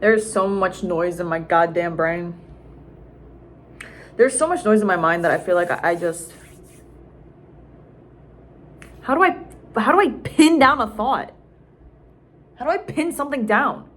There's so much noise in my goddamn brain. There's so much noise in my mind that I feel like I just... How do I pin down a thought? How do I pin something down?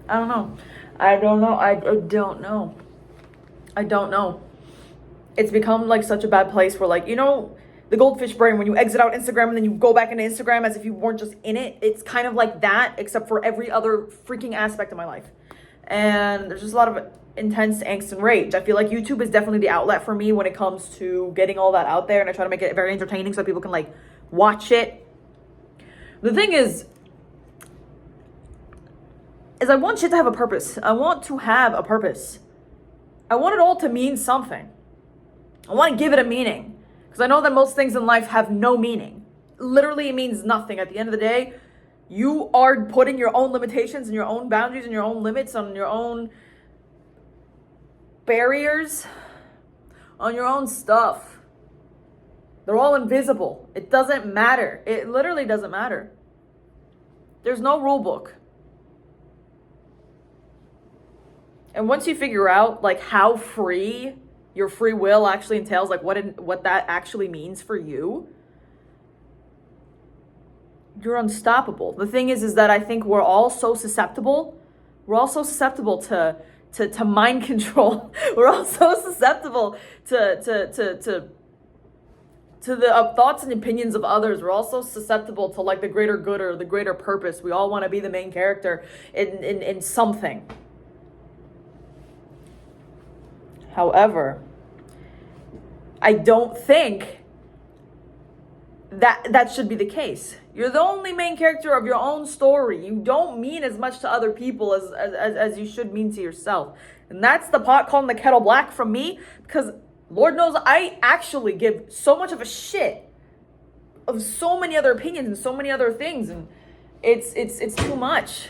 I don't know. I don't know. It's become like such a bad place where, like, you know, the goldfish brain, when you exit out Instagram and then you go back into Instagram as if you weren't just in it. It's kind of like that, except for every other freaking aspect of my life. And there's just a lot of intense angst and rage. I feel like YouTube is definitely the outlet for me when it comes to getting all that out there. And I try to make it very entertaining so that people can, like, watch it. The thing is I want shit to have a purpose. I want to have a purpose. I want it all to mean something. I want to give it a meaning. Because I know that most things in life have no meaning. Literally, it means nothing. At the end of the day, you are putting your own limitations and your own boundaries and your own limits on your own barriers, on your own stuff. They're all invisible. It doesn't matter. It literally doesn't matter. There's no rule book. And once you figure out, like, how free your free will actually entails, like what that actually means for you, you're unstoppable. The thing is that I think we're all so susceptible. We're all so susceptible to mind control. We're all so susceptible to the thoughts and opinions of others. We're also susceptible to, like, the greater good or the greater purpose. We all want to be the main character in something. However, I don't think that should be the case. You're the only main character of your own story. You don't mean as much to other people as you should mean to yourself. And that's the pot calling the kettle black from me, because Lord knows I actually give so much of a shit of so many other opinions and so many other things, and it's too much.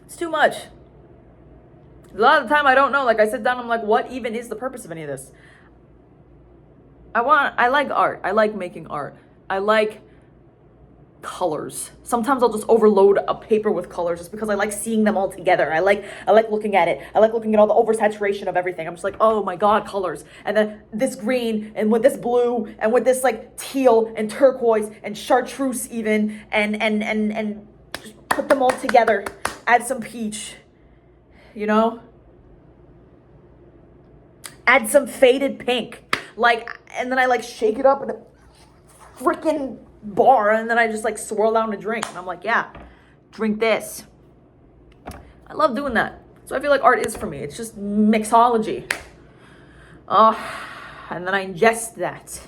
It's too much. A lot of the time I don't know. Like, I sit down, I'm like, what even is the purpose of any of this? I like art. I like making art. I like colors. Sometimes I'll just overload a paper with colors just because I like seeing them all together. I like looking at it. I like looking at all the oversaturation of everything. I'm just like, oh my God, colors. And then this green and with this blue and with this, like, teal and turquoise and chartreuse even, and just put them all together. Add some peach, you know? Add some faded pink. Like, and then I, like, shake it up in a freaking bar, and then I just, like, swirl down a drink. And I'm like, yeah, drink this. I love doing that. So I feel like art is for me. It's just mixology. And then I ingest that.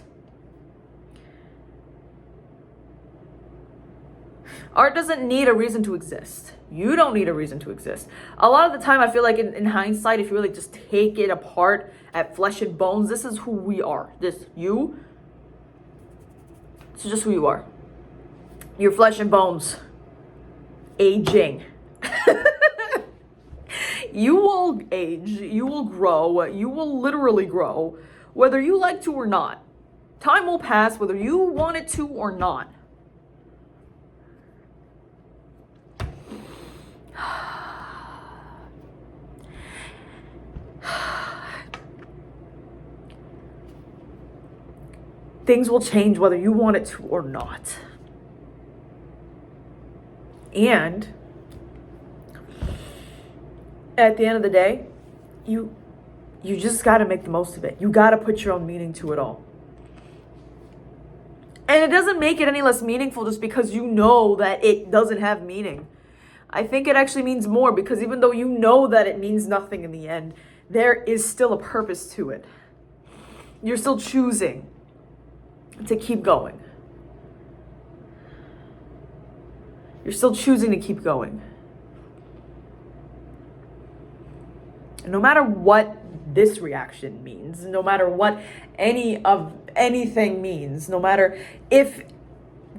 Art doesn't need a reason to exist. You don't need a reason to exist. A lot of the time, I feel like in hindsight, if you really just take it apart at flesh and bones, this is who we are. This is just who you are. Your flesh and bones. Aging. You will age. You will grow. You will literally grow, whether you like to or not. Time will pass, whether you want it to or not. Things will change whether you want it to or not. And at the end of the day, you just got to make the most of it. You got to put your own meaning to it all. And it doesn't make it any less meaningful just because you know that it doesn't have meaning. I think it actually means more, because even though you know that it means nothing in the end, there is still a purpose to it. You're still choosing to keep going. You're still choosing to keep going. And no matter what this reaction means, no matter what anything means, no matter if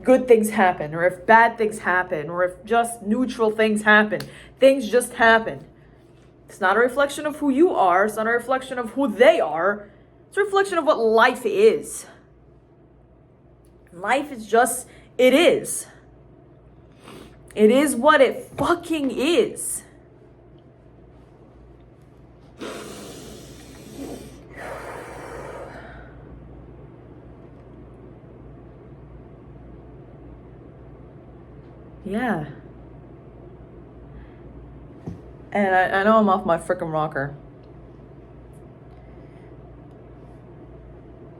good things happen or if bad things happen or if just neutral things happen, things just happen. It's not a reflection of who you are. It's not a reflection of who they are. It's a reflection of what life is. Life is just, it is. It is what it fucking is. Yeah. And I know I'm off my frickin' rocker.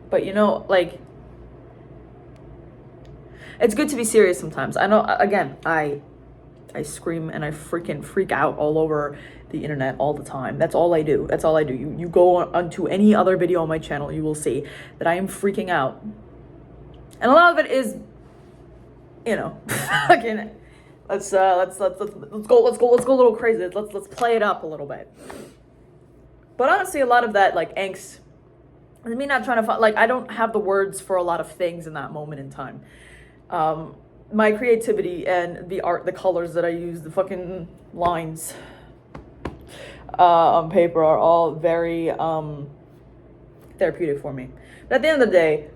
But you know, like, it's good to be serious sometimes. I know, again, I scream and I freaking freak out all over the internet all the time. That's all I do. That's all I do. You go onto any other video on my channel, you will see that I am freaking out. And a lot of it is, you know, again, let's go a little crazy. Let's play it up a little bit. But honestly, a lot of that, like, angst is me not trying to find, like, I don't have the words for a lot of things in that moment in time. My creativity and the art, the colors that I use, the fucking lines on paper are all very therapeutic for me. But at the end of the day,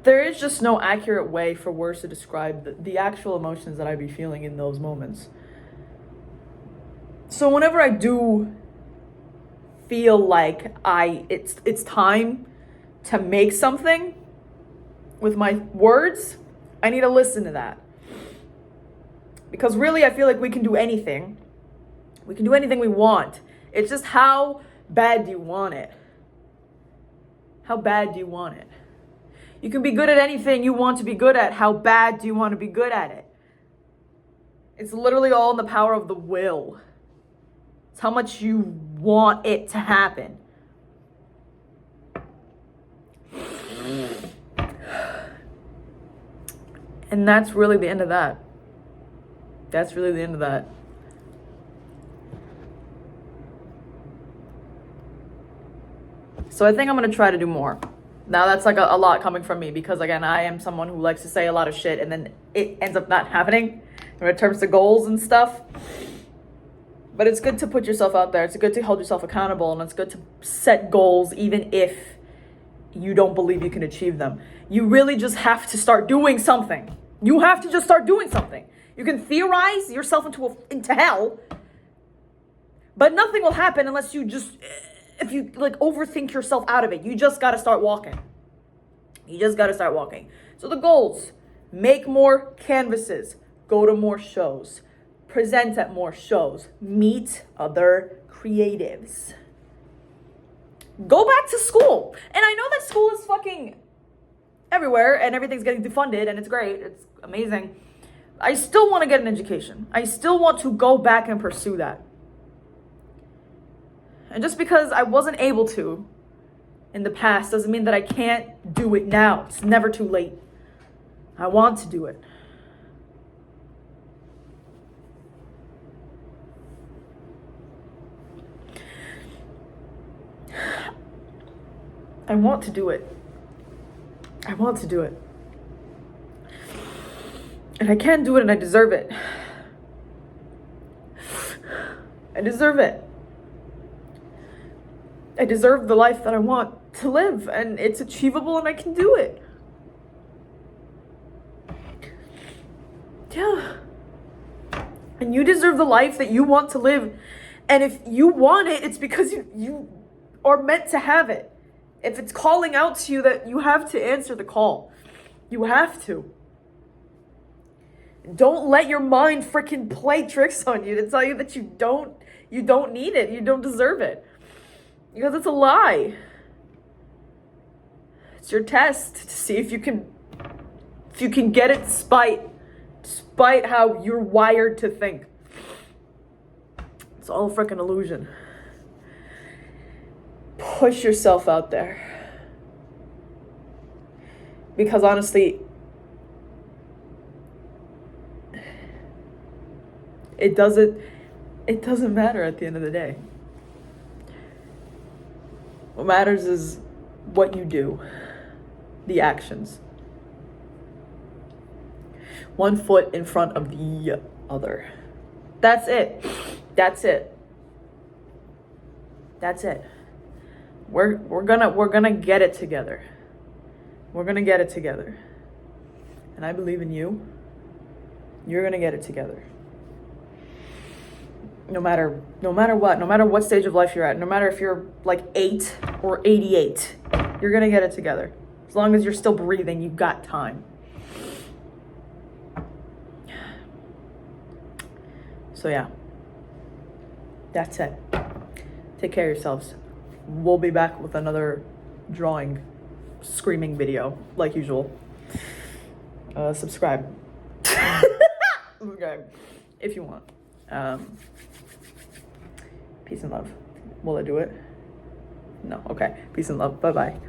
there is just no accurate way for words to describe the actual emotions that I be feeling in those moments. So whenever I do feel like it's time to make something with my words, I need to listen to that. Because really, I feel like we can do anything. We can do anything we want. It's just how bad do you want it? How bad do you want it? You can be good at anything you want to be good at. How bad do you want to be good at it? It's literally all in the power of the will. It's how much you want it to happen. And that's really the end of that. That's really the end of that. So I think I'm going to try to do more. Now that's like a lot coming from me because, again, I am someone who likes to say a lot of shit and then it ends up not happening when it comes to goals and stuff. But it's good to put yourself out there. It's good to hold yourself accountable, and it's good to set goals even if you don't believe you can achieve them. You really just have to start doing something. You have to just start doing something. You can theorize yourself into hell, but nothing will happen unless you just, if you like overthink yourself out of it. You just got to start walking. You just got to start walking. So the goals: make more canvases, go to more shows, present at more shows, meet other creatives, go back to school. And I know that school is fucking everywhere and everything's getting defunded and it's great. It's amazing. I still want to get an education. I still want to go back and pursue that. And just because I wasn't able to in the past doesn't mean that I can't do it now. It's never too late. I want to do it. I want to do it. I want to do it. And I can do it, and I deserve it. I deserve it. I deserve the life that I want to live, and it's achievable, and I can do it. Yeah. And you deserve the life that you want to live. And if you want it, it's because you are meant to have it. If it's calling out to you, that you have to answer the call. You have to. Don't let your mind freaking play tricks on you to tell you that you don't need it. You don't deserve it. Because it's a lie. It's your test to see if you can get it despite how you're wired to think. It's all a freaking illusion. Push yourself out there. Because honestly, it doesn't matter at the end of the day. What matters is what you do, the actions. One foot in front of the other. That's it. That's it. That's it. We're gonna get it together. We're gonna get it together. And I believe in you. You're gonna get it together. No matter what, no matter what stage of life you're at, no matter if you're like 8 or 88, you're gonna get it together. As long as you're still breathing, you've got time. So yeah, that's it. Take care of yourselves. We'll be back with another drawing, screaming video, like usual. Subscribe. Subscribe if you want. Peace and love. Will I do it? No. Okay. Peace and love. Bye-bye.